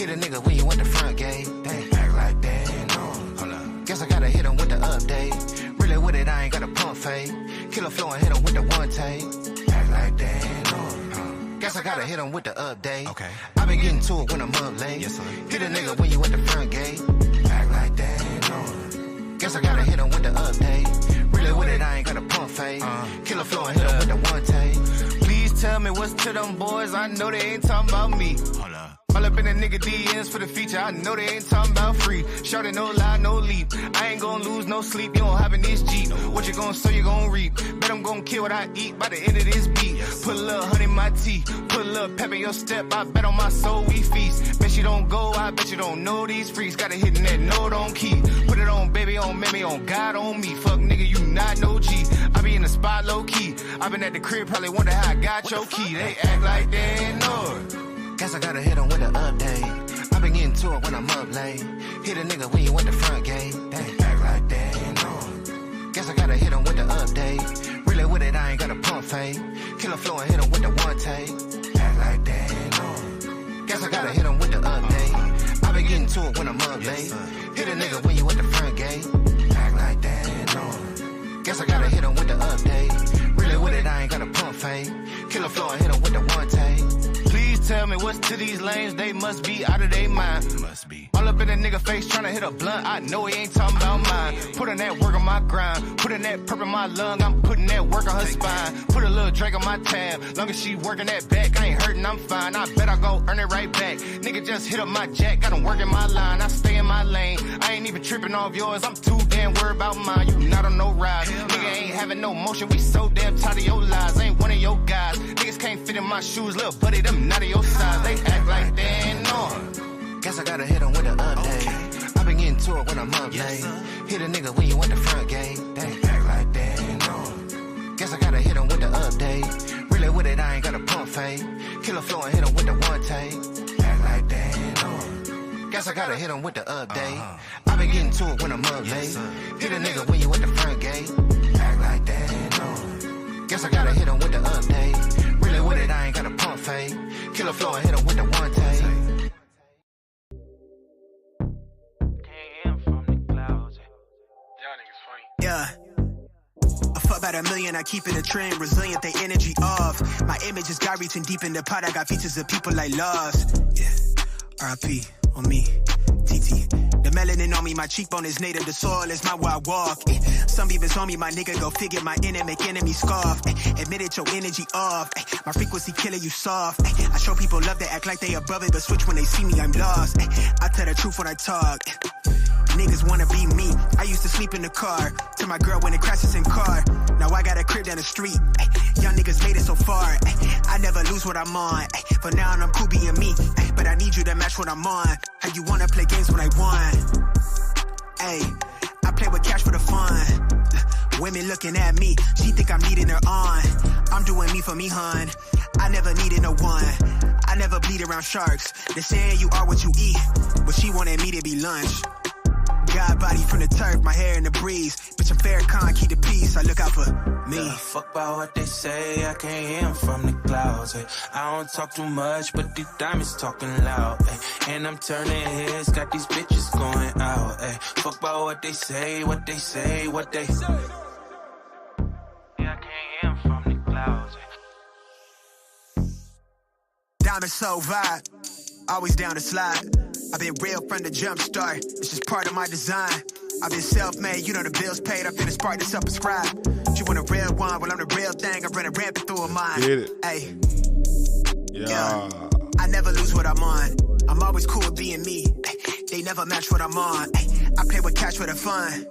Hit a nigga when you went the front gate. They act like they ain't know. Hold up. Guess I gotta hit him with the update. Really with it, I ain't got a pump fake. Killer flow and hit him with the one take. Act like they ain't know. Guess I gotta hit him with the update. Okay. I been getting to it when I'm up late. Yes, sir. Hit a nigga when you at the front gate. Act like they ain't know. Guess I gotta hit him with the update. Really with it, I ain't got a pump fake. Killer flow and hit him with the one take. Please tell me what's to them boys. I know they ain't talking about me. Hold up. All up in the nigga DMs for the feature. I know they ain't talking about free. Shorty, no lie, no leap. I ain't gonna lose no sleep. You don't have in this Jeep. What you gonna sow, you gonna reap. Bet I'm gonna kill what I eat by the end of this beat. Put a little honey in my tea. Put a little pep in your step. I bet on my soul we feast. Bet you don't go. I bet you don't know these freaks. Got to hit that note on key. Put it on baby, on mammy, on God, on me. Fuck nigga, you not no G. I be in the spot low key. I been at the crib, probably wonder how I got your key. They act like they ain't know it. Guess I gotta hit him with the update. I been getting to it when I'm up late. Hit a nigga when you at the front gate. They act like they ain't know. Guess I gotta hit him with the update. Really with it, I ain't got a pump fake. Killer flow and hit him with the one take. Act like they ain't know. Guess I gotta hit him with the update. I been getting to it when I'm up late. Hit a nigga when you at the front gate. Act like they ain't know. Guess I gotta hit him with the update. Really with it, I ain't got a pump fake. Killer flow and hit him with the one take. Tell me what's to these lanes, they must be out of their mind. Must be. All up in a nigga face trying to hit a blunt, I know he ain't talking about mine. Putting that work on my grind, putting that purp in my lung, I'm putting that work on her spine. Put a little Drake on my tab, long as she working that back, I ain't hurting, I'm fine. I bet I go earn it right back. Nigga just hit up my jack, got him working my line, I stay in my lane. I ain't even tripping off yours, I'm too damn worried about mine. You not on no ride, nigga ain't having no motion, we so damn tired of your lies. I ain't one of your guys, niggas can't fit in my shoes, little buddy, them not of your size. They act like they ain't know. Guess I gotta hit him with the update. I been getting to it when I'm up late. Hit a nigga when you at the front gate. They act like they ain't know. Guess I gotta hit him with the update. Really with it, I ain't got a pump fake. Killer flow and hit him with the one take. Act like they ain't know. Guess I gotta hit him with the update. I been getting to it when I'm up late. Hit a nigga when you at the front gate. Act like they ain't know. Guess I gotta hit him with the update. Really with it, I ain't got a pump fake. Killer flow and hit him with the one take. Yeah. I fuck about $1 million, I keep it a trend, resilient, they energy off. My image is got reaching deep in the pot, I got features of people like lost. Yeah, R.I.P. on me, TT. The melanin on me, my cheekbone is native, the soil is my where I walk. Some beavers on me, my nigga, go figure my inner make enemy scoff. Admit it, your energy off. My frequency killer, you soft. I show people love, they act like they above it, but switch when they see me, I'm lost. I tell the truth when I talk. Niggas wanna be me. I used to sleep in the car till my girl when it crashes in car. Now I got a crib down the street. Young niggas made it so far. I never lose what I'm on. For now I'm cool being me. But I need you to match what I'm on. How you wanna play games when I won? Hey, I play with cash for the fun. Women looking at me, she think I'm needing her on. I'm doing me for me, hun. I never needed no one. I never bleed around sharks. They're saying you are what you eat, but she wanted me to be lunch. God body from the turf, my hair in the breeze. Bitch, I'm Farrakhan, keep the peace. I look out for me. Yeah, fuck about what they say, I can't hear them from the clouds. Ay. I don't talk too much, but these diamonds talking loud. Ay. And I'm turning heads, got these bitches going out. Ay. Fuck about what they say, what they say, what they say. Yeah, I can't hear them from the clouds. Ay. Diamond so vibe, always down to slide. I've been real from the jump start, it's just part of my design. I've been self-made, you know the bills paid, I'm finna spark to self-prescribe. You want a real one, well I'm the real thing, I'm running rampant through a mind. Get it. Ay. Yeah. I never lose what I'm on, I'm always cool with being me. They never match what I'm on, I play with cash for the fun.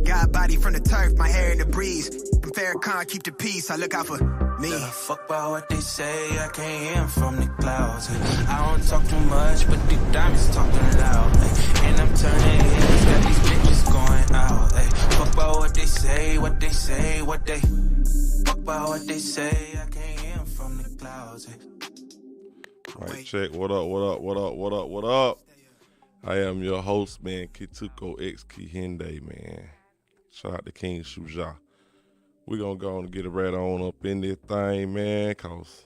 God body from the turf, my hair in the breeze. I'm Farrakhan, keep the peace, I look out for me. Yeah, fuck about what they say, I can't hear them from the clouds. I don't talk too much, but the diamonds talking loud. And I'm turning heads, got these bitches going out. Fuck about what they say, what they say, what they. Fuck about what they say, I can't hear them from the clouds. Right, check. What up, what up, what up, what up, what up? I am your host, man, Kituko X Kihinde, man. Shout out to King Shuja. We're going to go and get it right on up in this thing, man, because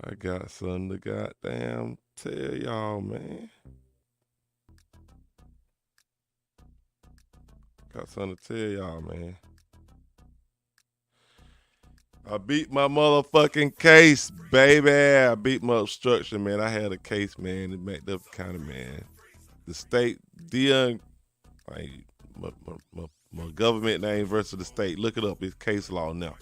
I got something to goddamn Tell y'all, man. Got something to tell y'all, man. I beat my motherfucking case, baby. I beat my obstruction, man. I had a case, man. It made up kind of, man. The state, Dion, like, my government name versus the state. Look it up. It's case law now.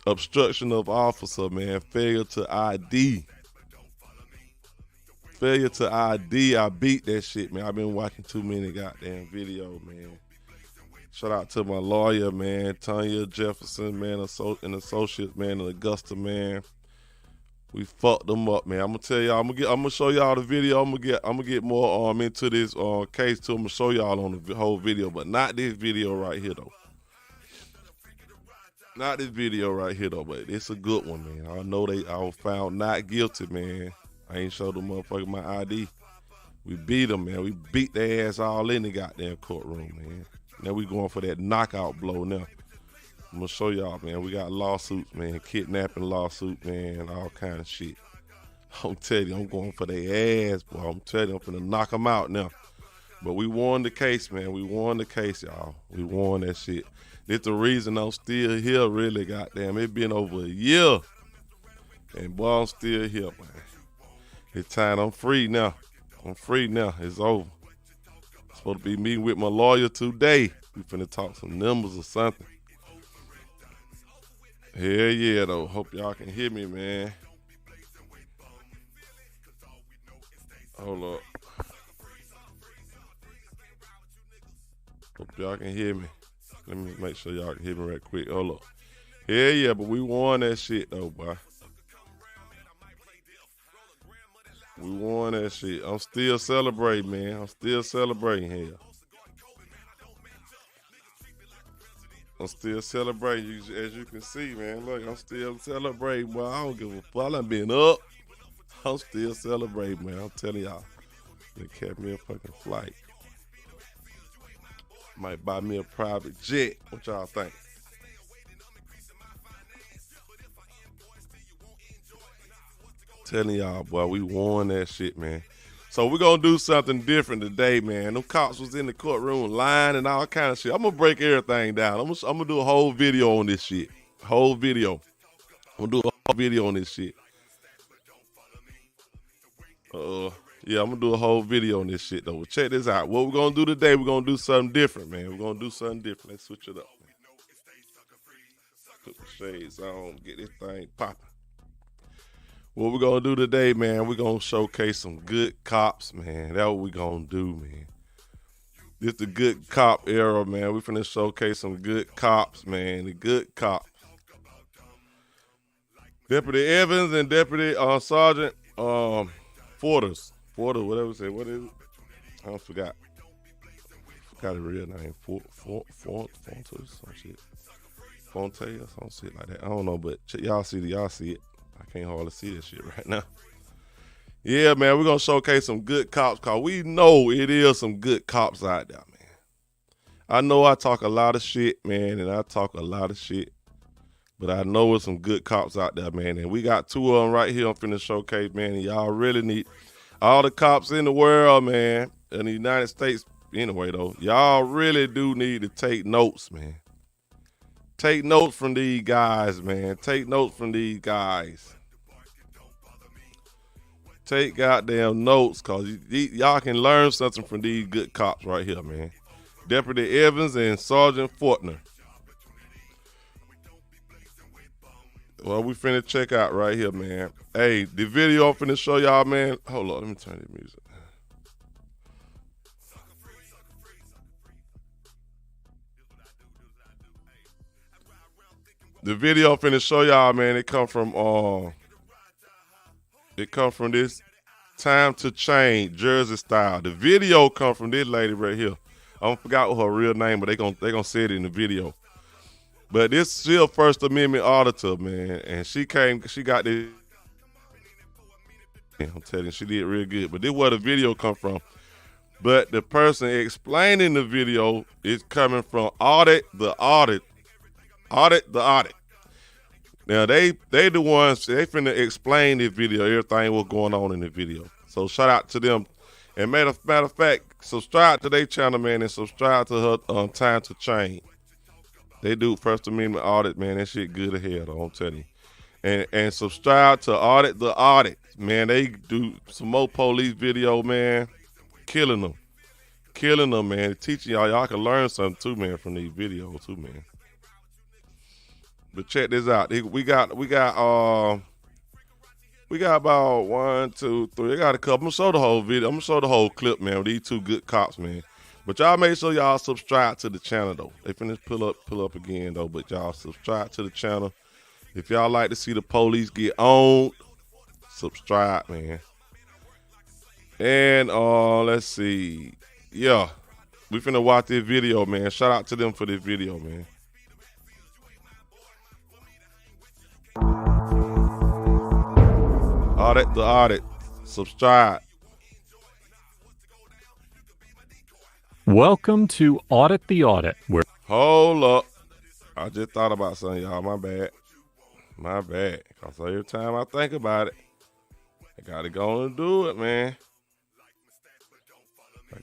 Obstruction of officer, man. Failure to ID. Failure to ID. I beat that shit, man. I've been watching too many goddamn videos, man. Shout out to my lawyer, man, Tanya Jefferson, man, and associates, man, and Augusta, man. We fucked them up, man. I'm gonna tell y'all. I'm gonna show y'all the video. I'm gonna get more into this case too. I'm gonna show y'all on the whole video, but not this video right here though. Not this video right here though, but it's a good one, man. I know I was found not guilty, man. I ain't showed the motherfucker my ID. We beat them, man. We beat their ass all in the goddamn courtroom, man. Now we going for that knockout blow now. I'm gonna show y'all, man. We got lawsuits, man, kidnapping lawsuit, man, all kind of shit. I'm telling you, I'm going for their ass, boy. I'm telling you, I'm finna knock them out now. But we won the case, man. We won the case, y'all. We won that shit. It's the reason I'm still here, really, goddamn. It been over a year. And boy, I'm still here, man. It's time. I'm free now. I'm free now. It's over. Supposed to be meeting with my lawyer today. We finna talk some numbers or something. Hell yeah, though. Hope y'all can hear me, man. Hold up. Hope y'all can hear me. Let me make sure y'all can hear me right quick. Hold up. Hell yeah, but we won that shit, though, boy. We won that shit. I'm still celebrating, man. I'm still celebrating here. I'm still celebrating, as you can see, man. Look, I'm still celebrating, boy. I don't give a fuck. I done been up. I'm still celebrating, man. I'm telling y'all. They kept me a fucking flight. Might buy me a private jet. What y'all think? Telling y'all, boy, we won that shit, man. So we're going to do something different today, man. Them cops was in the courtroom lying and all kind of shit. I'm going to break everything down. I'm going to do a whole video on this shit. Whole video. I'm going to do a whole video on this shit. Yeah, I'm going to do a whole video on this shit, though. Well, check this out. What we're going to do today, we're going to do something different, man. We're going to do something different. Let's switch it up, man. Put the shades on, get this thing popping. What we're going to do today, man, we're going to showcase some good cops, man. That's what we're going to do, man. This the good cop era, man. We're finna showcase some good cops, man. The good cops. Deputy Evans and Deputy Sergeant Fortas. Fortas, whatever it say. What is it? I forgot. Forgot the real name. Fontes, some shit. Fonte or some shit like that. I don't know, but y'all see it. I can't hardly see this shit right now. Yeah, man, we're going to showcase some good cops because we know it is some good cops out there, man. I know I talk a lot of shit, man, and I talk a lot of shit, but I know there's some good cops out there, man, and we got two of them right here I'm finna showcase, man, and y'all really need all the cops in the world, man, in the United States anyway, though. Y'all really do need to take notes, man. Take notes from these guys, man. Take notes from these guys. Take goddamn notes, because y'all can learn something from these good cops right here, man. Deputy Evans and Sergeant Fortner. Well, we finna check out right here, man. Hey, the video I'm finna show y'all, man. Hold on, let me turn the music. The video I'm finna show y'all, man, it come from this Time to Change, Jersey Style. The video come from this lady right here. I forgot what her real name, but they gonna say it in the video. But this she a First Amendment auditor, man, and she got this. I'm telling you, she did real good. But this where the video come from. But the person explaining the video is coming from Audit the Audit. Audit the Audit. Now they the ones, they finna explain the video, everything what's going on in the video. So shout out to them. And matter of fact, subscribe to their channel, man, and subscribe to her Time to Change. They do First Amendment audit, man. That shit good as hell, though, I'm telling you. And subscribe to Audit the Audit, man. They do some more police video, man. Killing them, man. Teaching y'all can learn something too, man, from these videos too, man. But check this out. We got about 1, 2, 3. I got a couple. I'm gonna show the whole video. I'm gonna show the whole clip, man. With these two good cops, man. But y'all make sure y'all subscribe to the channel though. They finna pull up again though. But y'all subscribe to the channel. If y'all like to see the police get owned, subscribe, man. And let's see. Yeah, we finna watch this video, man. Shout out to them for this video, man. Audit the Audit. Subscribe. Welcome to Audit the Audit. Hold up. I just thought about something, y'all. My bad. Because every time I think about it, I gotta go and do it, man.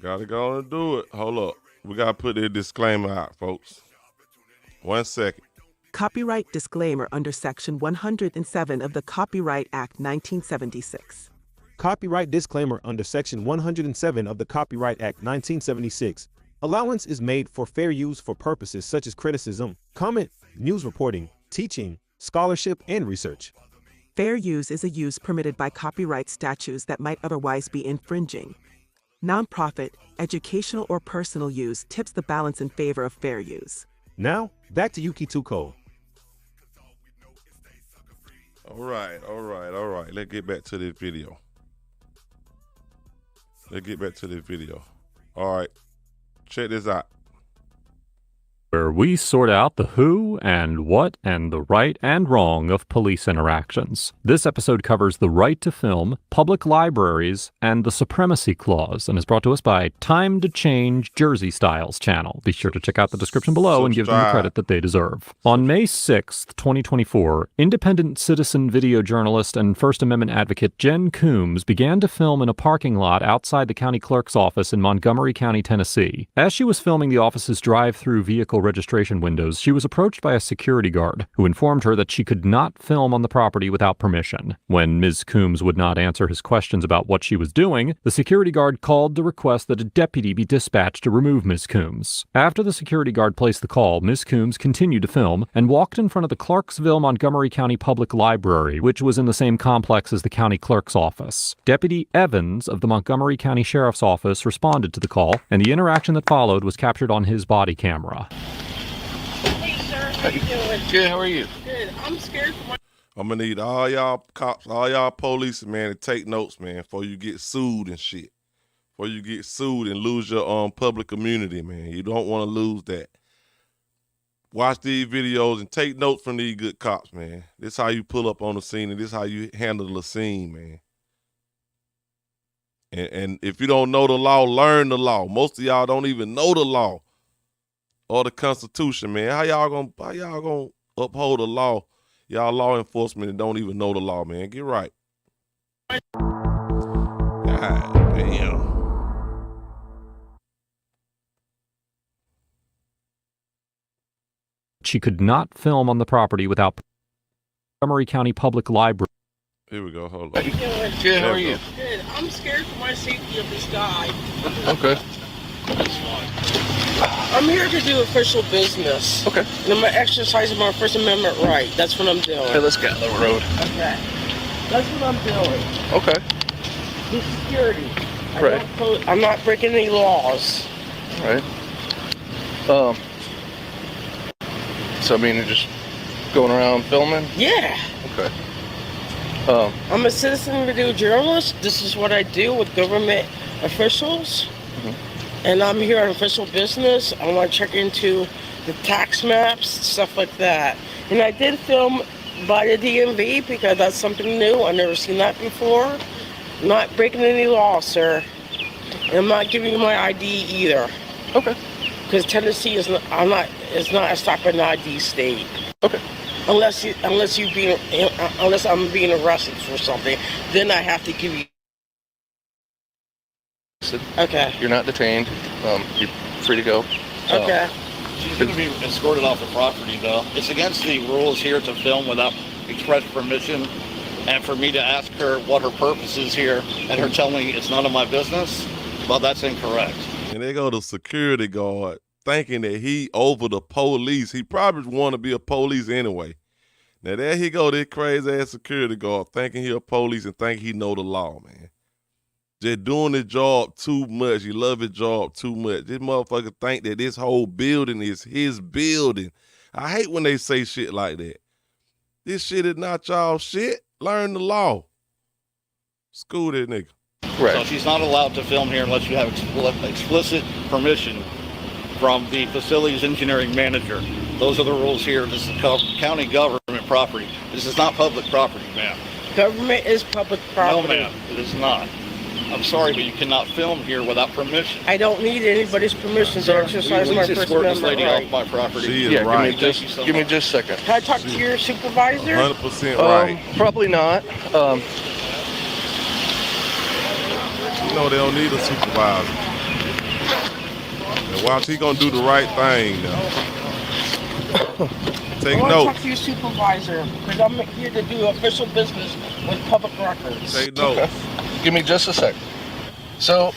Hold up. We gotta put the disclaimer out, folks. 1 second. Copyright disclaimer under Section 107 of the Copyright Act 1976. Copyright disclaimer under Section 107 of the Copyright Act 1976. Allowance is made for fair use for purposes such as criticism, comment, news reporting, teaching, scholarship, and research. Fair use is a use permitted by copyright statutes that might otherwise be infringing. Nonprofit, educational, or personal use tips the balance in favor of fair use. Now, back to Yuki Tuko. All right. Let's get back to this video. All right. Check this out. Where we sort out the who and what and the right and wrong of police interactions. This episode covers the right to film, public libraries, and the Supremacy Clause, and is brought to us by Time to Change Jersey Styles channel. Be sure to check out the description below and give them the credit that they deserve. On May 6th, 2024, independent citizen video journalist and First Amendment advocate Jen Coombs began to film in a parking lot outside the county clerk's office in Montgomery County, Tennessee. As she was filming the office's drive-through vehicle registration windows, she was approached by a security guard who informed her that she could not film on the property without permission. When Ms. Coombs would not answer his questions about what she was doing, the security guard called to request that a deputy be dispatched to remove Ms. Coombs. After the security guard placed the call, Ms. Coombs continued to film and walked in front of the Clarksville Montgomery County Public Library, which was in the same complex as the county clerk's office. Deputy Evans of the Montgomery County Sheriff's Office responded to the call, and the interaction that followed was captured on his body camera. How you doing? Good, how are you? Good. I'm scared for my... I'm gonna need all y'all cops, all y'all police, man, to take notes, man, before you get sued and shit. Before you get sued and lose your public immunity, man. You don't want to lose that. Watch these videos and take notes from these good cops, man. This is how you pull up on the scene, and this is how you handle the scene, man. And if you don't know the law, learn the law. Most of y'all don't even know the law or the Constitution, man. How y'all gonna uphold the law? Y'all law enforcement and don't even know the law, man. Get right. God damn. She could not film on the property without Montgomery County Public Library. Here we go. Hold How on. you doing? Good, how are you? Good. I'm scared for my safety of this guy. Okay. I'm here to do official business. Okay. And I'm exercising my First Amendment right. That's what I'm doing. Hey, let's get on the road. Okay. That's what I'm doing. Okay. The security. Right. I'm not breaking any laws. Right. So I mean, you're just going around filming? Yeah. Okay. I'm a citizen review journalist. This is what I do with government officials. And I'm here on official business. I want to check into the tax maps, stuff like that. And I did film by the DMV because that's something new. I've never seen that before. Not breaking any law, sir. And I'm not giving you my ID either. Okay. Because Tennessee is not a stop and ID state. Okay. unless I'm being arrested for something, then I have to give you. Okay. You're not detained. You're free to go. Okay. She's going to be escorted off the property, though. It's against the rules here to film without express permission. And for me to ask her what her purpose is here and her tell me it's none of my business, well, that's incorrect. And they go to security guard thinking that he over the police. He probably want to be a police anyway. Now there he go, this crazy ass security guard thinking he a police and think he know the law, man. Just doing his job too much. He love his job too much. This motherfucker think that this whole building is his building. I hate when they say shit like that. This shit is not y'all shit. Learn the law. School that nigga. Right. So she's not allowed to film here unless you have explicit permission from the facilities engineering manager. Those are the rules here. This is county government property. This is not public property, ma'am. Government is public property. No, ma'am, it is not. I'm sorry, but you cannot film here without permission. I don't need anybody's permission to exercise my First Amendment right. Off my property. She is right. Give me just a second. Can I talk to your supervisor? 100% right. Probably not. You know they don't need a supervisor. And watch, he gonna do the right thing now. Take I want to notes. talk to your supervisor because I'm here to do official business with public records. Take notes. Okay. Give me just a sec. So,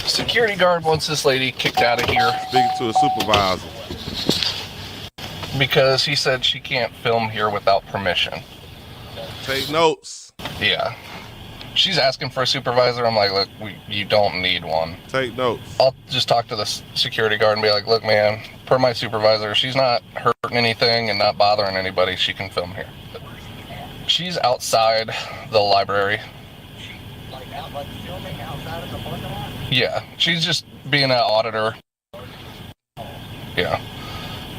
security guard wants this lady kicked out of here Speaking to a supervisor. because he said she can't film here without permission. Take notes. Yeah. She's asking for a supervisor. I'm like, look, you don't need one. Take notes. I'll just talk to the security guard and be like, look, man, per my supervisor, she's not hurting anything and not bothering anybody. She can film here. She's outside the library. Like filming outside of the parking lot? Yeah, she's just being an auditor. Yeah.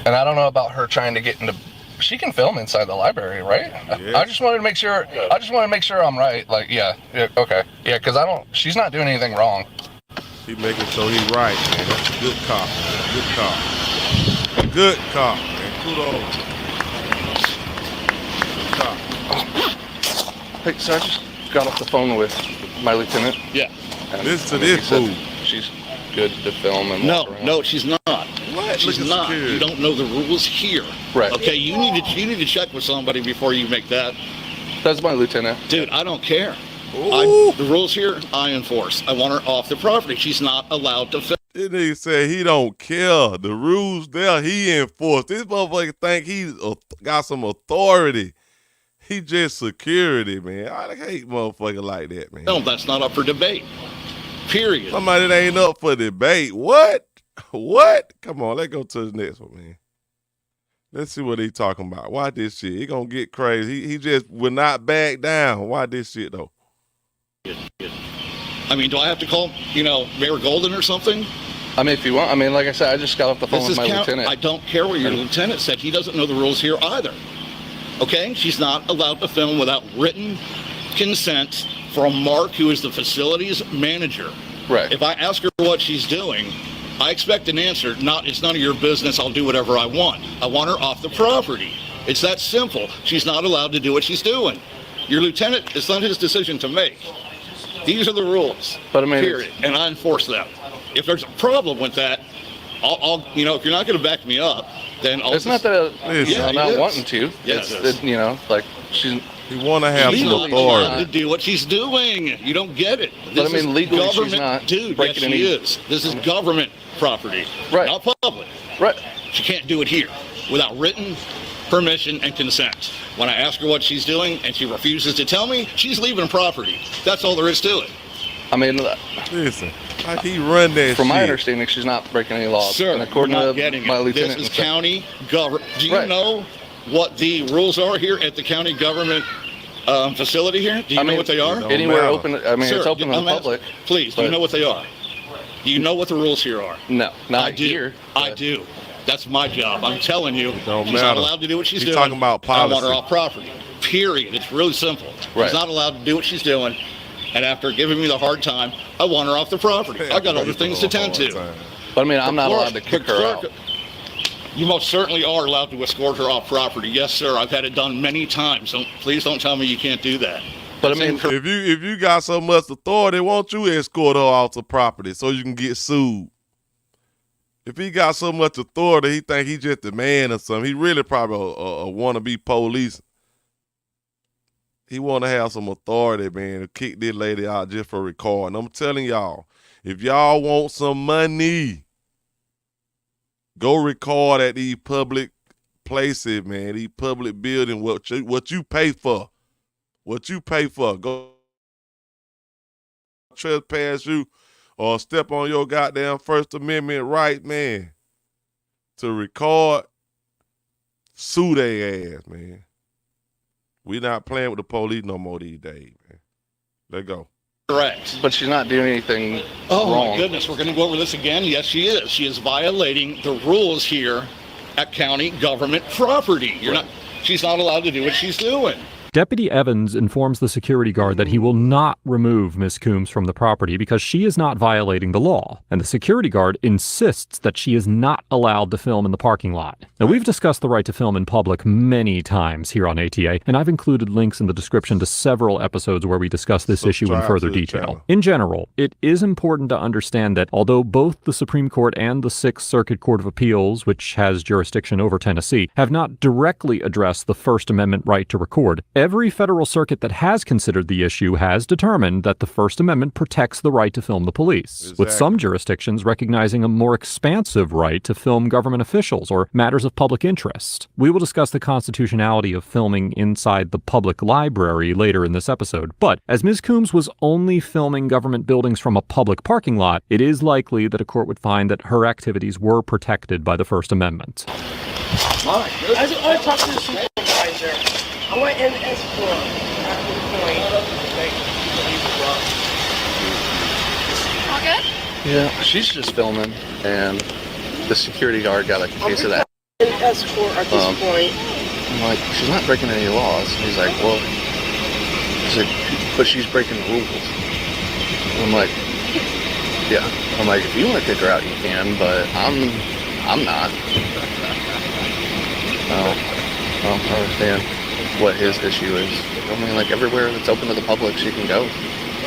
And I don't know about her trying to get into. She can film inside the library, right? Yes. I just wanted to make sure. I just want to make sure I'm right. Like, yeah, okay, yeah, because I don't. She's not doing anything wrong. He making sure he right, man. That's a good cop. Good cop. Good cop, man. Kudos. Good cop. Hey, so I just got off the phone with my lieutenant. Yeah. Listen to this fool. She's good to film and No, walk around. no, she's not. What? She's Look at not. security. You don't know the rules here. Right. Okay, you need to check with somebody before you make that. That's my lieutenant. Dude, I don't care. Ooh. The rules here, I enforce. I want her off the property. She's not allowed to film. This nigga said he don't care. The rules there, he enforced. This motherfucker think he's got some authority. He just security, man. I hate motherfucker like that, man. No, that's not up for debate. Period. Somebody that ain't up for debate. What? What? Come on, let's go to the next one, man. Let's see what he talking about. Why this shit? He gonna get crazy. He just will not back down. Why this shit though? I mean, do I have to call, Mayor Golden or something? I mean, if you want. I mean, like I said, I just got off the phone This with is my lieutenant. I don't care what your lieutenant said. He doesn't know the rules here either. Okay? She's not allowed to film without written consent from Mark, who is the facilities manager. Right. If I ask her what she's doing, I expect an answer. It's none of your business. I'll do whatever I want. I want her off the property. It's that simple. She's not allowed to do what she's doing. Your lieutenant, it's not his decision to make. These are the rules. But I mean, period. And I enforce them. If there's a problem with that, I'll if you're not going to back me up, then I'll. It's not that I'm not wanting to. Yes, it's like she's. He want to have some legally authority. to do what she's doing. You don't get it. But I mean, legally, she's government, not dude. breaking Yes, she is. This is government property, right? Not public. Right. She can't do it here without written permission and consent. When I ask her what she's doing and she refuses to tell me, she's leaving property. That's all there is to it. I mean, listen, how he run that from shit? my understanding, she's not breaking any laws. Sir, and according you're not to getting my it. lieutenant, This is county government. Do you Right. know what the rules are here at the county government facility here? Do you know what they are? Anywhere open. I mean, Sir, it's open to the I'm asking- public. Please, do you know what they are? Do you know what the rules here are? No, not I do. here. I do. That's my job. I'm telling you, Don't she's matter. not allowed to do what she's He's doing. talking about I want her policy. off property. Period. It's really simple. Right. She's not allowed to do what she's doing. And after giving me the hard time, I want her off the property. I got other things to tend to. But I mean, I'm not Clerk- allowed to kick the her clerk- out. You most certainly are allowed to escort her off property. Yes, sir. I've had it done many times. Please don't tell me you can't do that. But I mean, if you got so much authority, won't you escort her off the property so you can get sued? If he got so much authority, he think he just the man or something. He really probably a wannabe police. He want to have some authority, man, to kick this lady out just for recording. I'm telling y'all, if y'all want some money, go record at these public places, man, these public buildings, what you pay for. What you pay for. Go trespass you or step on your goddamn First Amendment right, man, to record, sue their ass, man. We not playing with the police no more these days, man. Let go. Correct. but she's not doing anything Oh, wrong. my goodness. We're going to go over this again. Yes, she is. She is violating the rules here at county government property. She's not allowed to do what she's doing. Deputy Evans informs the security guard that he will not remove Miss Coombs from the property because she is not violating the law, and the security guard insists that she is not allowed to film in the parking lot. Now, we've discussed the right to film in public many times here on ATA, and I've included links in the description to several episodes where we discuss this issue in further detail. In general, it is important to understand that although both the Supreme Court and the Sixth Circuit Court of Appeals, which has jurisdiction over Tennessee, have not directly addressed the First Amendment right to record, every federal circuit that has considered the issue has determined that the First Amendment protects the right to film the police, with some jurisdictions recognizing a more expansive right to film government officials or matters of public interest. We will discuss the constitutionality of filming inside the public library later in this episode, but as Ms. Coombs was only filming government buildings from a public parking lot, it is likely that a court would find that her activities were protected by the First Amendment. I talked to the supervisor. I went in escort at one point. All good? Yeah, she's just filming, and the security guard got a case of that. In escort at this point. I'm like, she's not breaking any laws. He's like, well, but she's breaking the rules. I'm like, yeah. I'm like, if you want to kick her out, you can, but I'm not. I don't understand what his issue is. I mean, like, everywhere that's open to the public, she can go.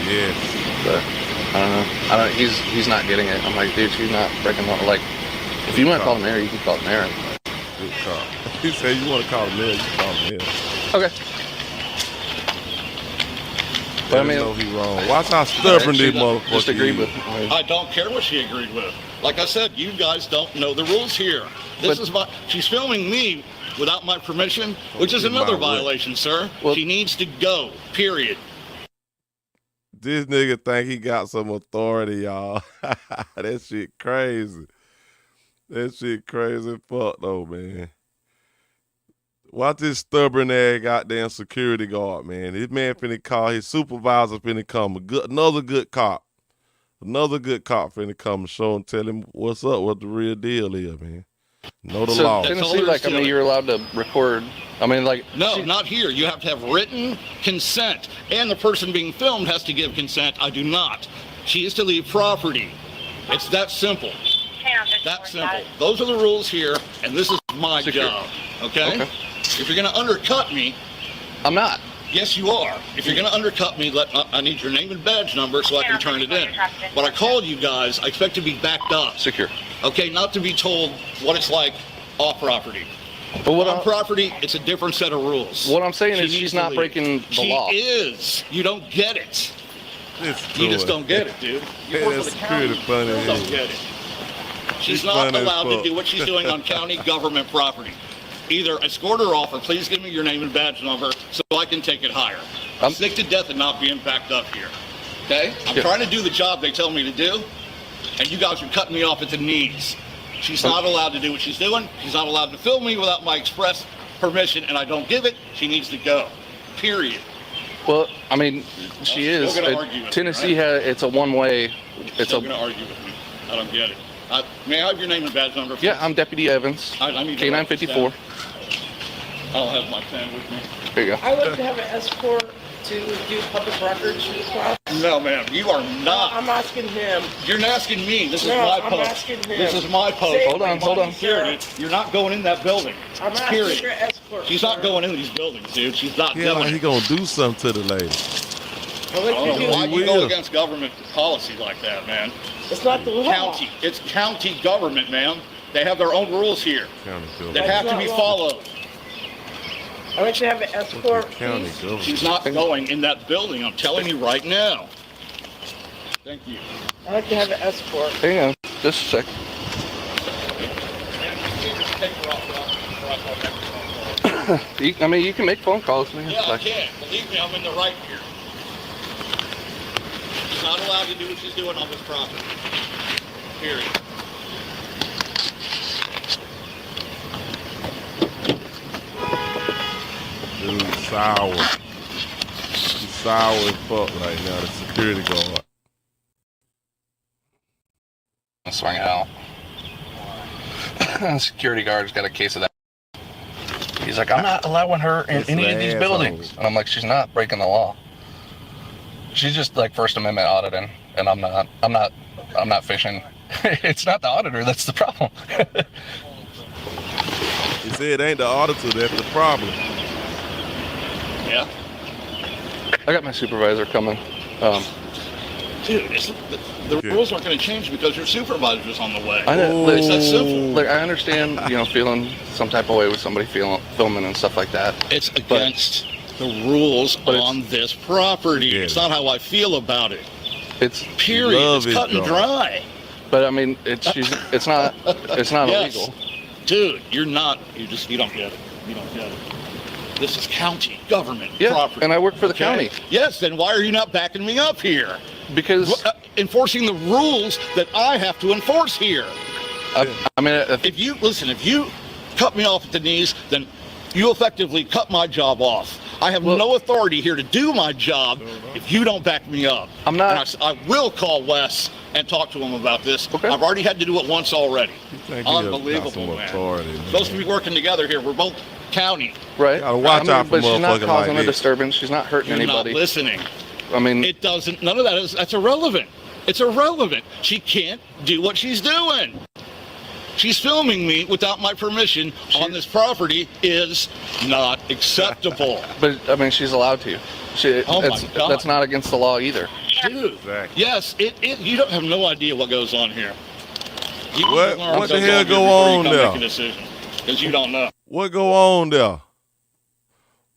Yeah. But I don't know. He's not getting it. I'm like, dude, she's not breaking the law. Like, if you want to call the mayor, you can call the mayor. Good call. He said you want to call the mayor, you can call the mayor. Okay. But I mean, know he wrong. Watch how stubborn these motherfuckers just agreed with. I don't care what she agreed with. Like I said, you guys don't know the rules here. She's filming me without my permission, which is another violation, sir. Well, she needs to go, period. This nigga think he got some authority, y'all. That shit crazy. That shit crazy fuck though, man. Watch this stubborn ass goddamn security guard, man. This man finna call his supervisor, finna come. Another good cop. Another good cop finna come and show and tell him what's up, what the real deal is, man. Know the law. Tennessee, like, I mean, you're allowed to record. I mean, like. No, not here. You have to have written consent. And the person being filmed has to give consent. I do not. She is to leave property. It's that simple. That simple. Those are the rules here, and this is my job. Okay? If you're going to undercut me. I'm not. Yes, you are. If you're going to undercut me, I need your name and badge number so I can turn it in. When I call you guys, I expect to be backed up. Secure. Okay, not to be told what it's like off property. But on property, it's a different set of rules. What I'm saying is she's not breaking the law. She is. You don't get it. You just don't get it, dude. You work for the county. You don't get it. She's not allowed to do what she's doing on county government property. Either escort her off or please give me your name and badge number so I can take it higher. I'm sick to death of not being backed up here. Okay? I'm trying to do the job they tell me to do, and you guys are cutting me off at the knees. She's not allowed to do what she's doing. She's not allowed to film me without my express permission, and I don't give it. She needs to go. Period. Well, I mean, she is. Tennessee has. It's a one-way. It's going to argue with me. I don't get it. May I have your name and badge number? Please? Yeah, I'm Deputy Evans. I need K954. I don't have my pen with me. There you go. I like to have an escort to do public records request? No, ma'am, you are not. I'm asking him. You're asking me. This is No, my I'm post. asking him. This is my post. Say- Hold on. Security. You're not going in that building. I'm asking Period. for escort. She's not going in these buildings, dude. She's not Yeah, doing he it. gonna do something to the lady. I'll let I you don't do know why it. you go against government policy like that, man. It's not the law. County. It's county government, man. They have their own rules here County that government. have to be followed. I want you to have an escort, County please. government. She's not going in that building. I'm telling you right now. Thank you. I'd like to have an escort. Hang on, just a sec. You can make phone calls, man. Yeah, I can. Believe me, I'm in the right here. She's not allowed to do what she's doing on this property. Period. Dude, sour. He's sour as fuck right now, the security guard. Swing out. Security guard's got a case of that. He's like, I'm not allowing her in any of these buildings. And I'm like, she's not breaking the law. She's just like First Amendment auditing, and I'm not fishing. It's not the auditor that's the problem. He said it ain't the auditor that's the problem. Yeah. I got my supervisor coming. Dude, the rules aren't going to change because your supervisor's on the way. I know, It's that simple. Like, I understand, feeling some type of way with somebody filming and stuff like that. It's against the rules on this property. Yeah. It's not how I feel about it. It's Period. Love It's it, cut and though. dry. But I mean, it's not Yes. illegal. Dude, you don't get it. You don't get it. This is county government Yeah, property. and I work for the county. Yes, then why are you not backing me up here? Because enforcing the rules that I have to enforce here. I mean, If you cut me off at the knees, then you effectively cut my job off. I have no authority here to do my job if you don't back me up. I'm not. And I will call Wes and talk to him about this. Okay. I've already had to do it once already. Unbelievable, man. authority, Supposed to be working together here. We're both county. Right. Gotta watch out for but she's not motherfuckers causing like a this. disturbance. She's not hurting You're anybody. not listening. I mean, It doesn't. None of that is. That's irrelevant. It's irrelevant. She can't do what she's doing. She's filming me without my permission on this property is not acceptable. but I mean, she's allowed to. Oh my God. That's not against the law either. Dude, Exactly. yes, you don't have no idea what goes on here. You What- need to learn what the goes hell here go before you on come there? Make a decision, because you don't know. What go on there?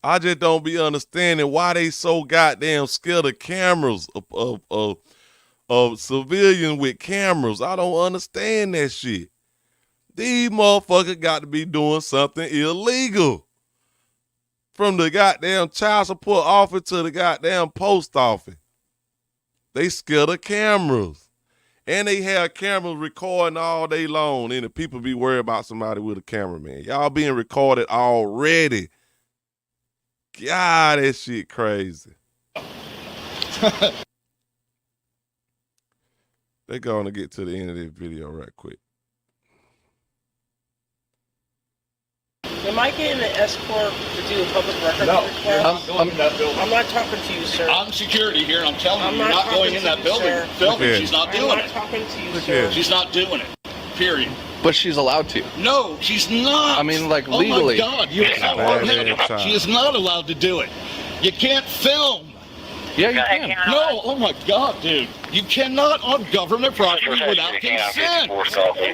I just don't be understanding why they so goddamn scared of cameras, of civilians with cameras. I don't understand that shit. These motherfuckers got to be doing something illegal. From the goddamn child support office to the goddamn post office. They scared of cameras. And they have cameras recording all day long. And the people be worried about somebody with a camera, man. Y'all being recorded already. God, that shit crazy. They're going to get to the end of this video right quick. Am I getting an escort to do a public record No, request? you're not going in that building. I'm not talking to you, sir. I'm security here, and I'm telling I'm you, you're not not going talking in to that you, building. sir. Filming, Okay. she's not I'm doing not it. talking to you, Look sir. at She's not doing it. Period. But she's allowed to. No, she's not. I mean, like, Oh legally. my God, you she is not allowed to do it. You can't film. Yeah, you can. No, oh my God, dude. You cannot on government property without consent.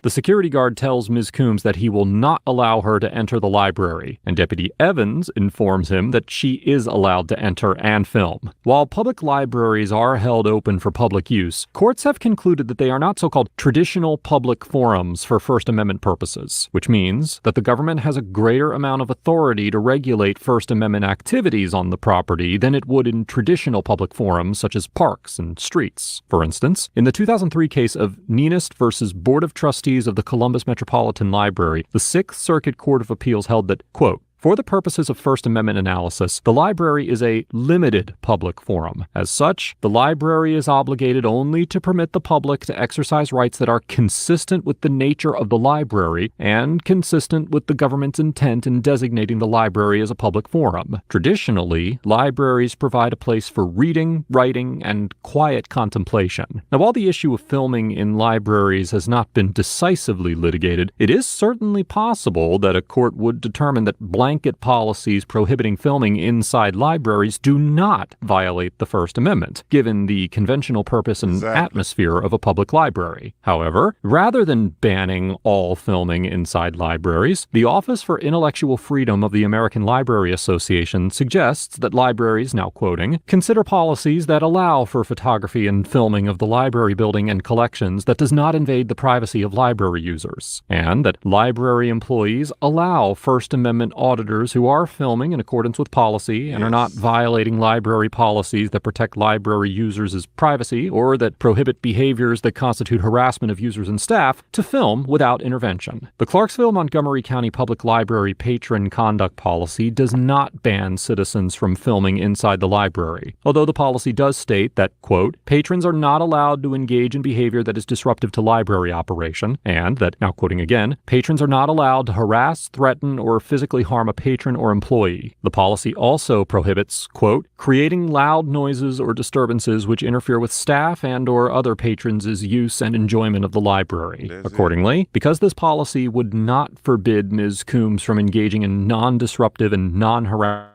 The security guard tells Ms. Coombs that he will not allow her to enter the library, and Deputy Evans informs him that she is allowed to enter and film. While public libraries are held open for public use, courts have concluded that they are not so-called traditional public forums for First Amendment purposes, which means that the government has a greater amount of authority to regulate First Amendment activities on the property than it would in traditional public forums such as parks and streets. For instance, in the 2003 case of Ninist versus Board of Trustees of the Columbus Metropolitan Library, the Sixth Circuit Court of Appeals held that, quote, For the purposes of First Amendment analysis, the library is a limited public forum. As such, the library is obligated only to permit the public to exercise rights that are consistent with the nature of the library and consistent with the government's intent in designating the library as a public forum. Traditionally, libraries provide a place for reading, writing, and quiet contemplation. Now, while the issue of filming in libraries has not been decisively litigated, it is certainly possible that a court would determine that blanket policies prohibiting filming inside libraries do not violate the First Amendment, given the conventional purpose and atmosphere of a public library. However, rather than banning all filming inside libraries, the Office for Intellectual Freedom of the American Library Association suggests that libraries, now quoting, consider policies that allow for photography and filming of the library building and collections that does not invade the privacy of library users, and that library employees allow First Amendment auditors who are filming in accordance with policy and are not violating library policies that protect library users' privacy or that prohibit behaviors that constitute harassment of users and staff to film without intervention. The Clarksville-Montgomery County Public Library patron conduct policy does not ban citizens from filming inside the library, although the policy does state that, quote, patrons are not allowed to engage in behavior that is disruptive to library operation, and that, now quoting again, patrons are not allowed to harass, threaten, or physically harm a patron or employee. The policy also prohibits, quote, creating loud noises or disturbances which interfere with staff and or other patrons' use and enjoyment of the library. Accordingly, because this policy would not forbid Ms. Coombs from engaging in non-disruptive and non-harassing,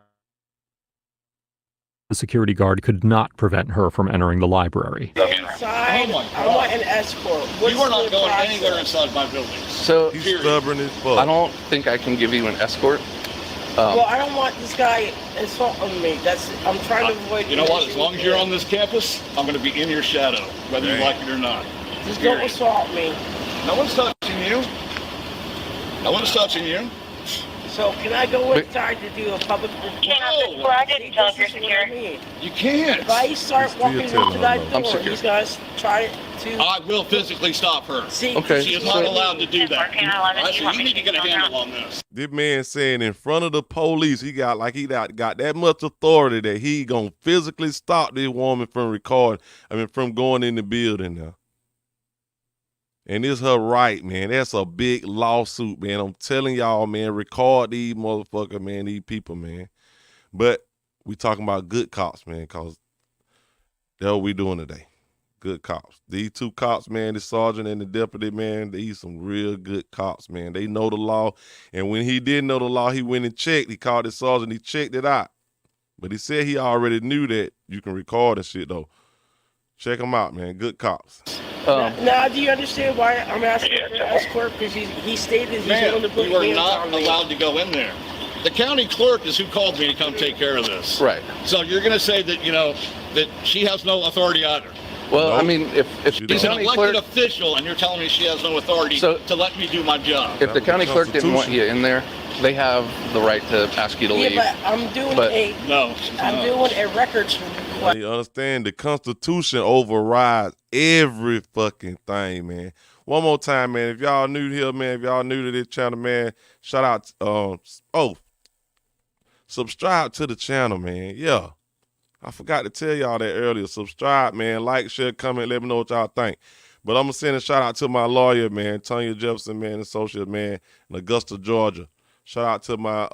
the security guard could not prevent her from entering the library. Inside, I want an escort. You are not going anywhere inside my building. So He's stubborn as fuck. I don't think I can give you an escort. Well, I don't want this guy insulting me. I'm trying to avoid. You know what? As long as you're on this campus, I'm going to be in your shadow, whether you like it or not. Just don't assault me. No one's touching you. No one's touching you. So can I go inside to do a public report? No. I didn't tell your security. You can't. If I start walking into that door, he's going to try to... I will physically stop her. See, okay. She is not allowed to do that. I said, you need to get a handle on this. This man saying in front of the police, he got that much authority that he gonna physically stop this woman from from going in the building now. And it's her right, man. That's a big lawsuit, man. I'm telling y'all, man, record these motherfuckers, man, these people, man. But we talking about good cops, man, because that's what we doing today. Good cops. These two cops, man, the sergeant and the deputy, man, these some real good cops, man. They know the law. And when he didn't know the law, he went and checked. He called the sergeant. He checked it out. But he said he already knew that you can record and shit, though. Check them out, man. Good cops. Now, do you understand why I'm asking for an escort? Because he stated he's willing to put you are hands not on me. allowed to go in there. The county clerk is who called me to come take care of this. Right. So you're going to say that, that she has no authority either. Well, nope. I mean, if She's the an county elected clerk, official, and you're telling me she has no authority to let me do my job. if the county clerk didn't want you in there, they have the right to ask you to leave. Yeah, but I'm doing doing a records request. You understand? The Constitution overrides every fucking thing, man. One more time, man. If y'all new here, man, if y'all new to this channel, man, shout out. Subscribe to the channel, man. Yeah. I forgot to tell y'all that earlier. Subscribe, man. Like, share, comment. Let me know what y'all think. But I'm going to send a shout out to my lawyer, man, Tanya Jefferson, man, associate, man, in Augusta, Georgia. Shout out to my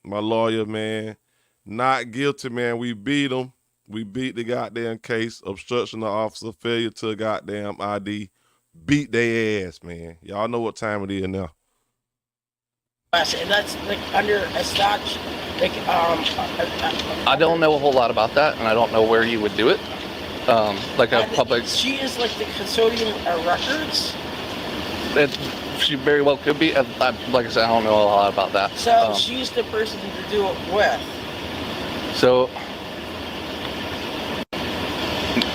my lawyer, man. Not guilty, man. We beat him. We beat the goddamn case. Obstruction of officer, failure to a goddamn ID. Beat their ass, man. Y'all know what time it is now. And that's like under a statute. Like, I don't know a whole lot about that, and I don't know where you would do it. Like a public. She is like the custodian of records. She very well could be. Like I said, I don't know a lot about that. So she's the person to do it with. So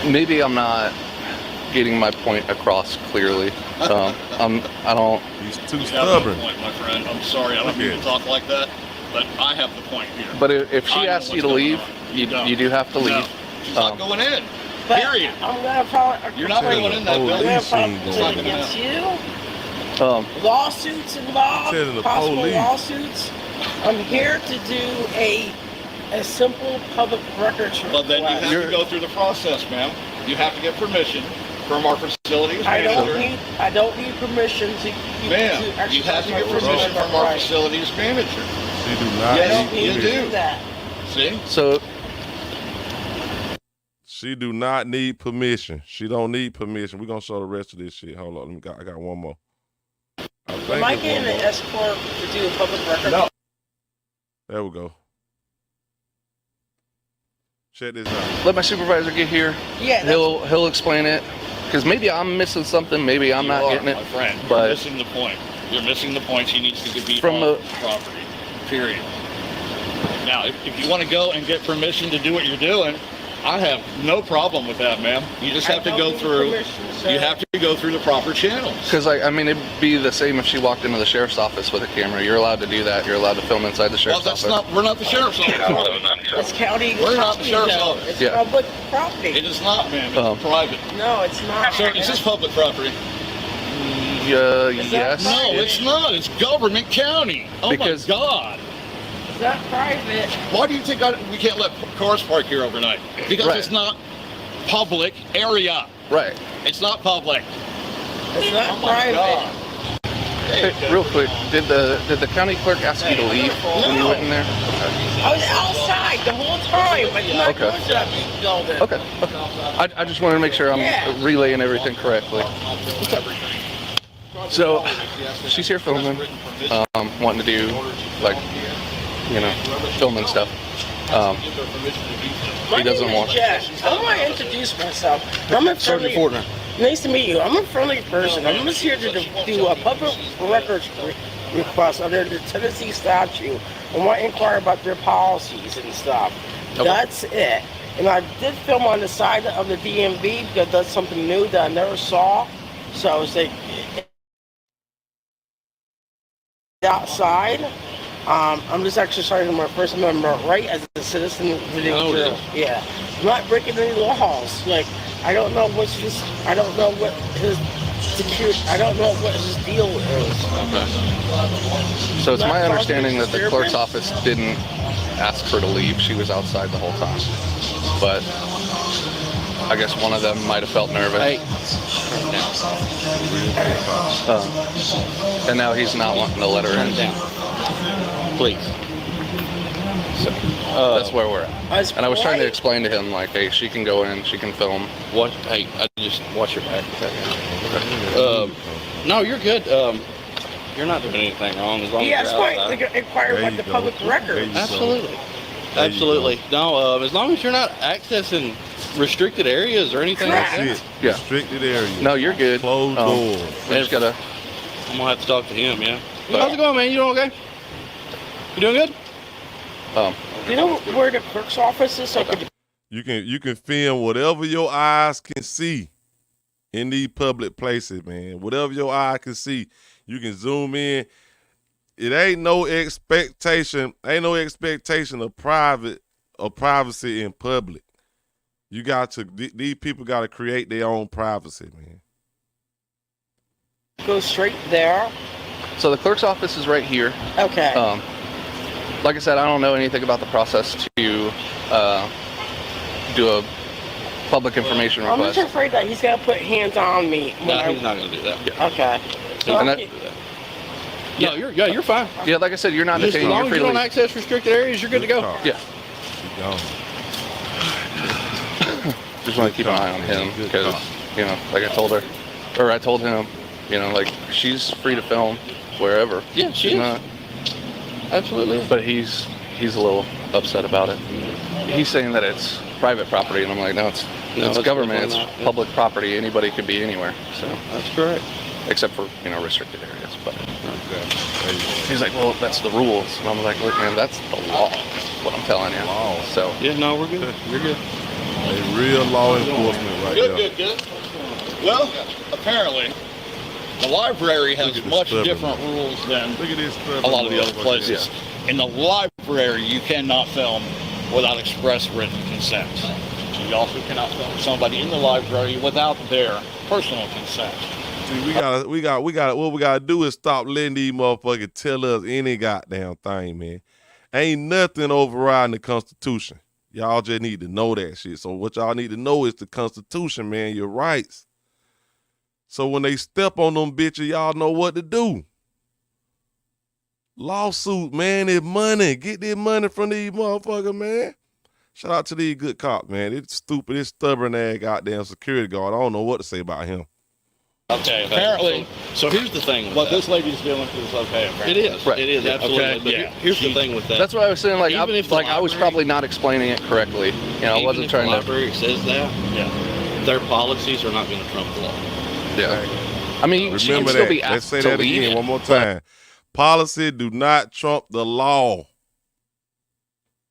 maybe I'm not getting my point across clearly. I don't. He's too You stubborn. have no point, my friend. I'm sorry. I don't mean to talk like that, but I have the point here. But if she asks you to leave, you do have to leave. No, she's not going in. But Period. I'm gonna probably. You're not going in that building. I'm It's not gonna gonna against happen. you. Lawsuits involved. Telling the Possible police. lawsuits. I'm here to do a simple public records request. Well, then you have to go through the process, ma'am. You have to get permission from our facilities manager. I don't need permission to Ma'am, you have to get permission from our facilities manager. She do not. Yes, you you do that. See? So she do not need permission. She don't need permission. We're gonna show the rest of this shit. Hold on, I got one more. Am I getting an escort to do a public record? No. There we go. Check this out. let my supervisor get here. Yeah. He'll explain it. Because maybe I'm missing something. Maybe I'm not getting it. My friend, but you're missing the point. You're missing the point. She needs to be from on the property. Period. Now, if you want to go and get permission to do what you're doing, I have no problem with that, ma'am. You just have to go through. You have to go through the proper channels. Because I mean, it'd be the same if she walked into the sheriff's office with a camera. You're allowed to do that. You're allowed to film inside the sheriff's office. We're not the sheriff's office. It's county. We're not the sheriff's office. It's public property. It is not, ma'am. It's private. No, it's not. Sir, is this public property? Yes. No, it's not. It's government county. Oh Because my God. It's not private. Why do you think we can't let cars park here overnight? Because it's not public area. Right. It's not public. It's not private. God. Hey, real quick, did the county clerk ask you to leave when you went in there? Okay. I was outside the whole time. I did not go to that big building. Okay. I just wanted to make sure I'm relaying everything correctly. So she's here filming, wanting to do filming stuff. He doesn't want. I want to introduce myself. I'm a friendly. Nice to meet you. I'm a friendly person. I'm just here to do a public records request under the Tennessee statute. I want to inquire about their policies and stuff. Okay. That's it. And I did film on the side of the DMV because that's something new that I never saw. So I was like, outside. I'm just exercising my First Amendment right as a citizen video journalist. Yeah. I'm not breaking any laws. Like, I don't know what his security, I don't know what his deal is. Okay. So it's my understanding that the clerk's office didn't ask her to leave. She was outside the whole time. But I guess one of them might have felt nervous. And now he's not wanting to let her in. Please. So that's where we're at. And I was trying to explain to him, like, hey, she can go in, she can film. Hey, I just watch your back. No, you're good. You're not doing anything wrong as long as you're outside. Yeah, inquire about the public record. Absolutely. Absolutely. No, as long as you're not accessing restricted areas or anything like that. Yeah. Restricted areas. No, you're good. Closed doors. We just gotta. I'm gonna have to talk to him. Yeah. How's it going, man? You doing okay? You doing good? You know where the clerk's office is? So you can film whatever your eyes can see in these public places, man. Whatever your eye can see, you can zoom in. It ain't no expectation of privacy in public. You got to, these people got to create their own privacy, man. Go straight there. So the clerk's office is right here. Okay. Like I said, I don't know anything about the process to do a public information request. I'm just afraid that he's gonna put hands on me. No, he's not gonna do that. Yeah. Okay. So No, you're fine. Yeah, like I said, you're not detained. As long as you don't access restricted areas, you're good to go. Yeah. Just want to keep an eye on him because, like I told him, like she's free to film wherever. Yeah, she is. Not, absolutely. But he's a little upset about it. He's saying that it's private property, and I'm like, no, it's government. It's public property. Anybody could be anywhere. So that's correct. Except for restricted areas. But he's like, well, that's the rules, and I'm like, look, man, that's the law. What I'm telling you. Law. So yeah, no, we're good. You're good. A real law enforcement right there. Good. Well, apparently, the library has much different rules than a lot of the other places. In the library, you cannot film without express written consent. You also cannot film somebody in the library without their personal consent. See, we got what we gotta do is stop letting these motherfuckers tell us any goddamn thing, man. Ain't nothing overriding the Constitution. Y'all just need to know that shit. So what y'all need to know is the Constitution, man, your rights. So when they step on them bitches, y'all know what to do. Lawsuit, man, it's money. Get this money from these motherfuckers, man. Shout out to these good cops, man. It's stupid, it's stubborn ass goddamn security guard. I don't know what to say about him. Okay, apparently. So here's the thing with what that. this lady's doing is okay. Apparently. It is. Right. It is, absolutely. Okay. But here's the thing with that. That's what I was saying. Like, Even if I was probably not explaining it correctly. You know, I wasn't trying the to. library says that, their policies are not going to trump the law. Yeah. I mean, she can Remember still that. be Let's asked say to that leave. again one more time. Policy do not trump the law.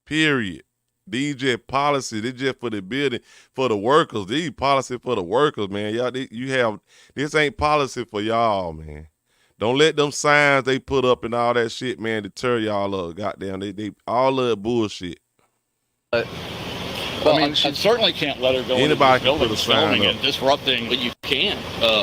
Period. These just policy. They just for the building, for the workers. These policy for the workers, man. Y'all, this ain't policy for y'all, man. Don't let them signs they put up and all that shit, man, deter y'all up. Goddamn, they all of that bullshit. Well, I certainly can't let her go Anybody into can put a buildings sign filming up. and disrupting. But you can.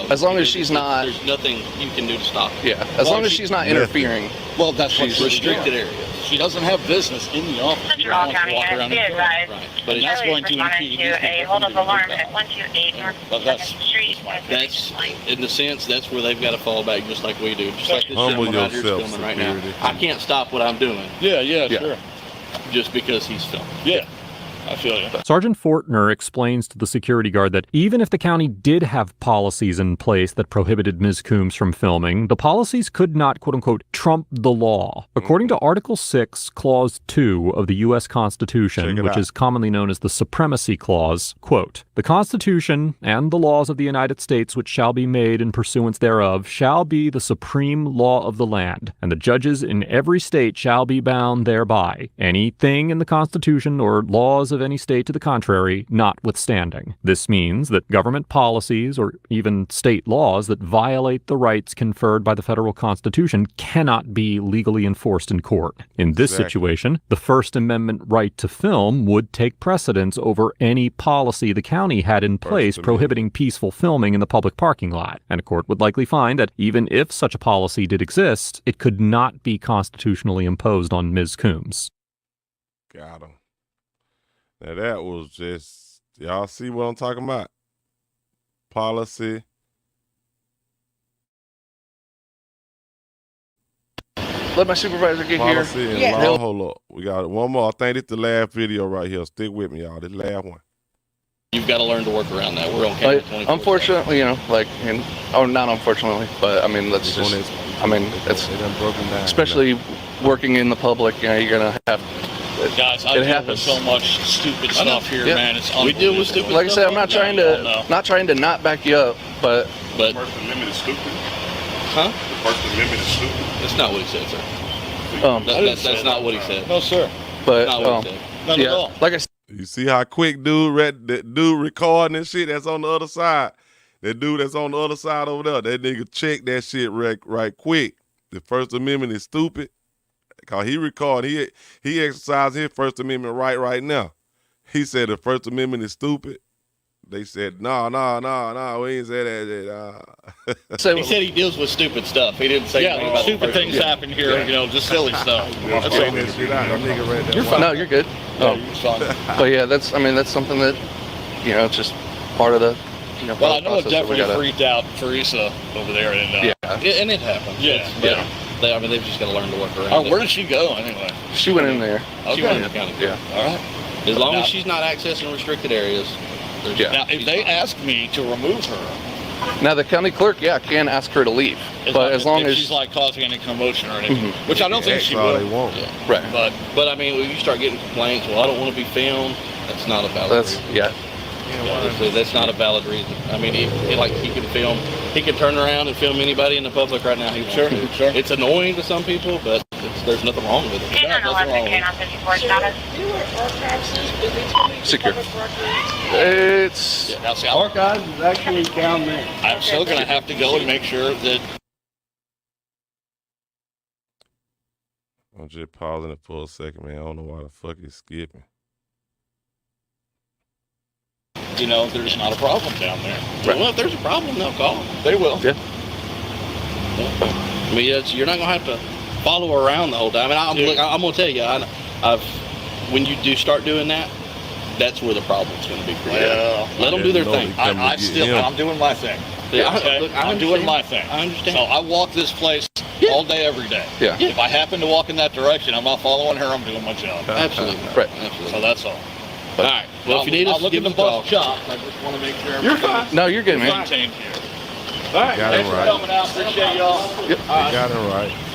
As long as she's not. There's nothing you can do to stop it. Yeah. As long as she's not interfering. Well, that's what She's restricted areas. She doesn't have business in the office. You don't want to walk around and Right. But and that's going to impede a hold of alarm at 128 North But that's- 2nd Street. that's, in the sense, that's where they've got to fall back just like we do. Just like this Humble gentleman out here's yourself, filming right now. security. I can't stop what I'm doing Yeah, sure. just because he's filming. Yeah, I feel you. Sergeant Fortner explains to the security guard that even if the county did have policies in place that prohibited Ms. Coombs from filming, the policies could not, quote-unquote, trump the law. According to Article 6, Clause 2 of the U.S. Constitution, which is commonly known as the Supremacy Clause, quote, "The Constitution and the laws of the United States which shall be made in pursuance thereof shall be the supreme law of the land, and the judges in every state shall be bound thereby. Anything in the Constitution or laws of any state to the contrary notwithstanding." This means that government policies or even state laws that violate the rights conferred by the federal Constitution cannot be legally enforced in court. In this situation, the First Amendment right to film would take precedence over any policy the county had in place prohibiting peaceful filming in the public parking lot, and a court would likely find that even if such a policy did exist, it could not be constitutionally imposed on Ms. Coombs. Got him. Now that was just, y'all see what I'm talking about? Policy. Let my supervisor get Policy here. and Yeah. law. Hold up. We got one more. I think this the last video right here. Stick with me, y'all. This last one. You've got to learn to work around that. We're on camera 24/7. Unfortunately, you know, like, not unfortunately, but I mean, let's just, I mean, it's, broken down, especially working in the public, you know, you're going to have, Guys, I it deal with happens. so much stupid I know. stuff here, Yeah. man. It's We deal with stupid Like I said, I'm not trying to not back you up, but But First Amendment is stupid. Huh? The First Amendment is stupid. That's not what he said, sir. That's not what he said. No, sir. but Not what he said. Not at all. like I said, You see how quick that dude recording and shit that's on the other side. That dude that's on the other side over there, that nigga check that shit right quick. The First Amendment is stupid. Cause he recorded, he exercised his First Amendment right now. He said the First Amendment is stupid. They said, no, we ain't say that. so He said he deals with stupid stuff. He didn't say anything about stupid the things happen here, you know, just silly stuff. That's all. That shit out. That nigga read that you're fine. No, you're good. Yeah, you're fine. But yeah, that's something that, you know, it's just part of the, you know, Well, I know it process that we definitely gotta- freaked out Teresa over there. And, Yeah. And it happens. Yeah. They've just got to learn to work around Oh, it. where did she go anyway? She went in there. She went in the county. Yeah. All right. As long Now- as she's not accessing restricted areas. Yeah. Now, if they ask me to remove her, Now the county clerk, can ask her to leave, but as long if as she's like causing any commotion or anything, Mhm. which I don't think she That's all they will. want. right. But I mean, when you start getting complaints, well, I don't want to be filmed. That's not a valid That's reason. That's not a valid reason. I mean, he can film. He can turn around and film anybody in the public right now. He Sure. It's annoying to some people, but there's nothing wrong with it. Yeah, nothing wrong with it. 54 status. secure. It's Now, see, archives is actually down there. I'm still going to have to go and make sure that. I'm just pausing it for a second, man. I don't know why the fuck it's skipping. there's not a problem down there. Right. Well, if there's a problem, they'll call. They will. Yeah. I mean, you're not going to have to follow around the whole time. And I'm going to tell you, when you do start doing that, that's where the problem's going to be created. Well, let them do their thing. I'm doing my thing. Yeah, okay? I'm doing my thing. I understand. So I walk this place all day, every day. Yeah. If I happen to walk in that direction, I'm not following her. I'm doing my job. Absolutely. Right. Absolutely. So that's all. All right. Well, if you need us, look give at us the a call. bus shop. I just want to make sure. You're fine. No, you're good, man. Maintained here. All right. Got it Thanks for right. coming out. Appreciate y'all. Yep. They got it right.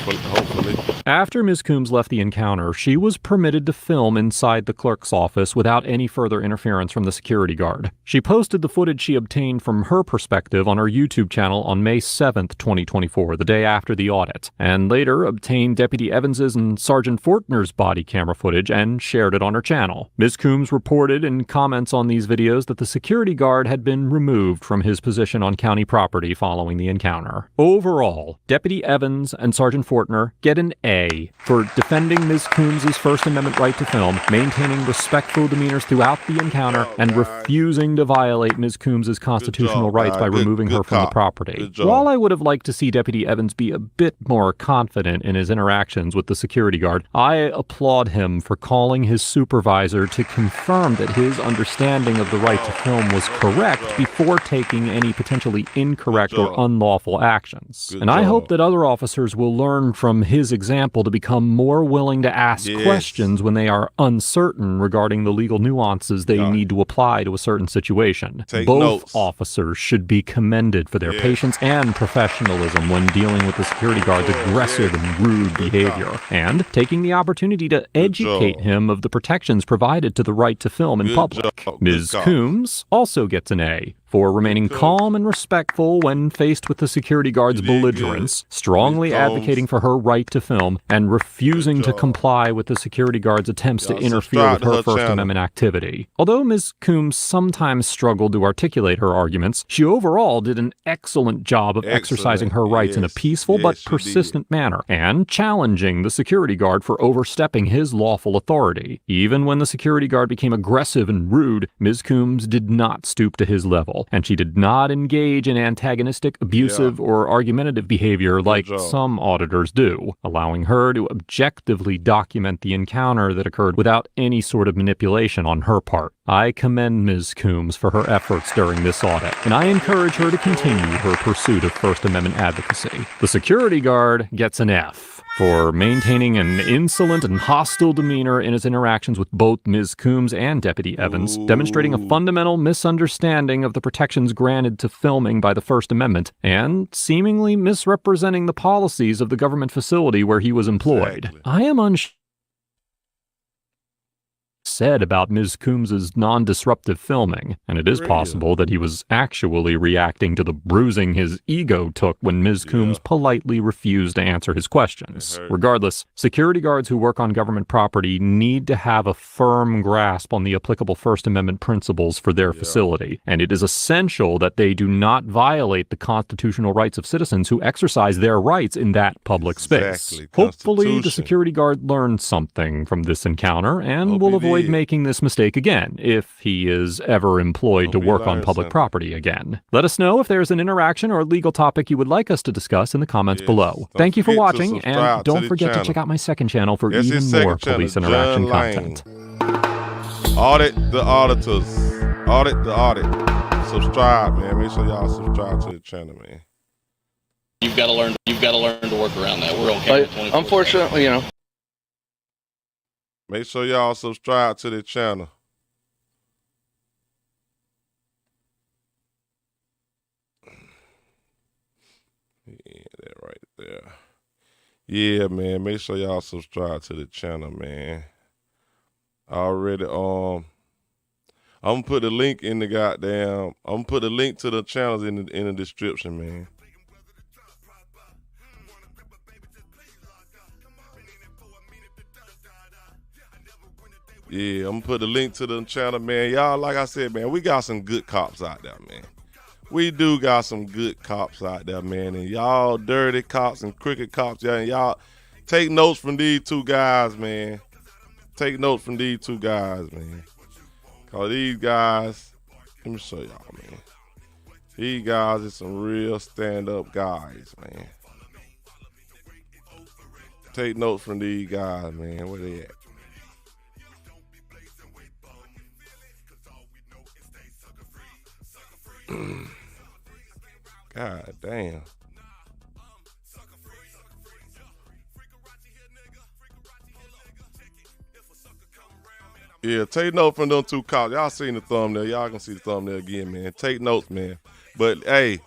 Hopefully. After Ms. Coombs left the encounter, she was permitted to film inside the clerk's office without any further interference from the security guard. She posted the footage she obtained from her perspective on her YouTube channel on May 7th, 2024, the day after the audit, and later obtained Deputy Evans's and Sergeant Fortner's body camera footage and shared it on her channel. Ms. Coombs reported in comments on these videos that the security guard had been removed from his position on county property following the encounter. Overall, Deputy Evans and Sergeant Fortner get an A for defending Ms. Coombs' First Amendment right to film, maintaining respectful demeanors throughout the encounter, and refusing to violate Ms. Coombs' constitutional rights by removing her from the property. While I would have liked to see Deputy Evans be a bit more confident in his interactions with the security guard, I applaud him for calling his supervisor to confirm that his understanding of the right to film was correct before taking any potentially incorrect or unlawful actions. And I hope that other officers will learn from his example to become more willing to ask questions when they are uncertain regarding the legal nuances they need to apply to a certain situation. Both officers should be commended for their patience and professionalism when dealing with the security guard's aggressive and rude behavior, and taking the opportunity to educate him of the protections provided to the right to film in public. Ms. Coombs also gets an A for remaining calm and respectful when faced with the security guard's belligerence, strongly advocating for her right to film, and refusing to comply with the security guard's attempts to interfere with her First Amendment activity. Although Ms. Coombs sometimes struggled to articulate her arguments, she overall did an excellent job of exercising her rights in a peaceful but persistent manner, and challenging the security guard for overstepping his lawful authority. Even when the security guard became aggressive and rude, Ms. Coombs did not stoop to his level, and she did not engage in antagonistic, abusive, or argumentative behavior like some auditors do, allowing her to objectively document the encounter that occurred without any sort of manipulation on her part. I commend Ms. Coombs for her efforts during this audit, and I encourage her to continue her pursuit of First Amendment advocacy. The security guard gets an F for maintaining an insolent and hostile demeanor in his interactions with both Ms. Coombs and Deputy Evans, demonstrating a fundamental misunderstanding of the protections granted to filming by the First Amendment, and seemingly misrepresenting the policies of the government facility where he was employed. I am unsure said about Ms. Coombs' non-disruptive filming, and it is possible that he was actually reacting to the bruising his ego took when Ms. Coombs politely refused to answer his questions. Regardless, security guards who work on government property need to have a firm grasp on the applicable First Amendment principles for their facility, and it is essential that they do not violate the constitutional rights of citizens who exercise their rights in that public space. Hopefully, the security guard learned something from this encounter and will avoid making this mistake again if he is ever employed to work on public property again. Let us know if there's an interaction or legal topic you would like us to discuss in the comments below. Thank you for watching, and don't forget to check out my second channel for even more police interaction content. Audit the auditors. Audit the audit. Subscribe, man. Make sure y'all subscribe to the channel, man. You've got to learn to work around that. We're okay. Unfortunately, you know. Make sure y'all subscribe to the channel. Yeah, that right there. Yeah, man. Make sure y'all subscribe to the channel, man. Already, I'm gonna put the link in the I'm gonna put the link to the channels in the description, man. Yeah, I'm gonna put the link to the channel, man. Y'all, like I said, man, we got some good cops out there, man. We do got some good cops out there, man. And y'all dirty cops and crooked cops, y'all take notes from these two guys, man. Take notes from these two guys, man. Cause these guys, let me show y'all, man. These guys is some real stand-up guys, man. Take notes from these guys, man. Where they at? God damn. Yeah, take note from them two cops. Y'all seen the thumbnail. Y'all can see the thumbnail again, man. Take notes, man. But, hey,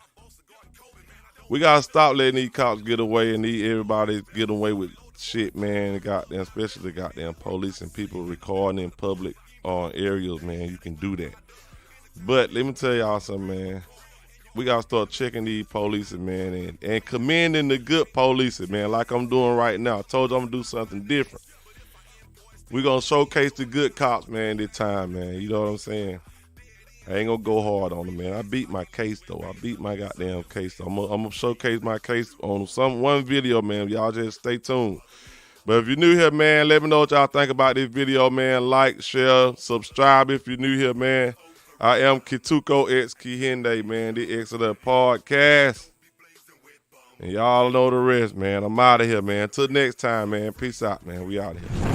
we got to stop letting these cops get away and everybody get away with shit, man. Goddamn, especially the goddamn police and people recording in public areas, man. You can do that. But let me tell y'all something, man. We got to start checking these police, man, and commending the good police, man, like I'm doing right now. I told you I'm going to do something different. We're going to showcase the good cops, man, this time, man. You know what I'm saying? I ain't going to go hard on them, man. I beat my case, though. I beat my goddamn case. I'm going to showcase my case on one video, man. Y'all just stay tuned. But if you're new here, man, let me know what y'all think about this video, man. Like, share, subscribe if you're new here, man. I am Kituko X Kihinde, man. The Excellent Podcast. And y'all know the rest, man. I'm out of here, man. Till next time, man. Peace out, man. We out of here.